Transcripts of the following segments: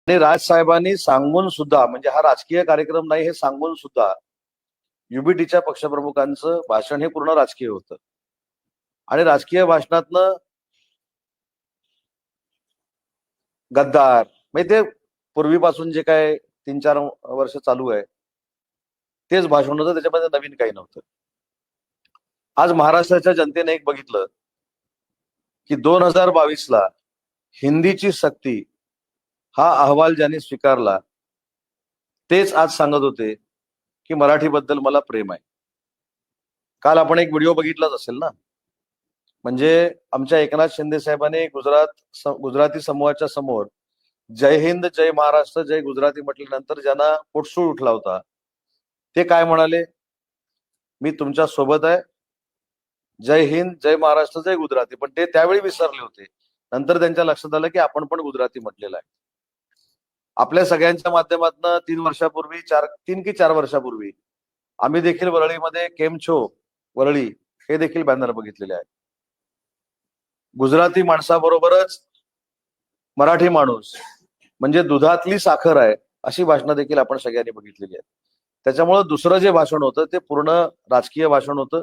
आणि राजसाहेबांनी सांगून सुद्धा, म्हणजे हा राजकीय कार्यक्रम नाही हे सांगून सुद्धा, युबीटीच्या पक्षप्रमुखांचं भाषण हे पूर्ण राजकीय होतं. आणि राजकीय भाषणातनं गद्दार, म्हणजे ते पूर्वीपासून जे काय 3-4 वर्ष चालू आहे तेच भाषण होतं, त्याच्यामध्ये नवीन काही नव्हतं. आज महाराष्ट्राच्या जनतेने एक बघितलं की 2022ला हिंदीची सक्ती हा अहवाल ज्यांनी स्वीकारला तेच आज सांगत होते की मराठीबद्दल मला प्रेम आहे. काल आपण एक व्हिडिओ बघितलाच असेल ना, म्हणजे आमच्या एकनाथ शिंदे साहेबांनी गुजराती समूहाच्या समोर जय हिंद जय महाराष्ट्र जय गुजराती म्हटल्यानंतर ज्यांना पोटसूळ उठला होता ते काय म्हणाले, मी तुमच्या सोबत आहे, जय हिंद जय महाराष्ट्र जय गुजराती. पण ते त्यावेळी विसरले होते. नंतर त्यांच्या लक्षात आलं की आपण पण गुजराती म्हटलेलं आहे. आपल्या सगळ्यांच्या माध्यमातून 3 की 4 वर्षापूर्वी आम्ही देखील वरळीमध्ये केम छो वरळी हे देखील बॅनर बघितलेले आहेत. गुजराती माणसाबरोबरच मराठी माणूस म्हणजे दुधातली साखर आहे अशी भाषणं देखील आपण सगळ्यांनी बघितलेली आहेत. त्याच्यामुळे दुसरं जे भाषण होतं ते पूर्ण राजकीय भाषण होतं.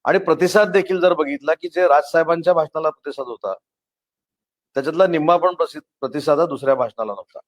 आणि प्रतिसाद देखील जर बघितला की जे राजसाहेबांच्या भाषणाला प्रतिसाद होता त्याच्यातला निम्मा पण प्रतिसाद हा दुसऱ्या भाषणाला नव्हता.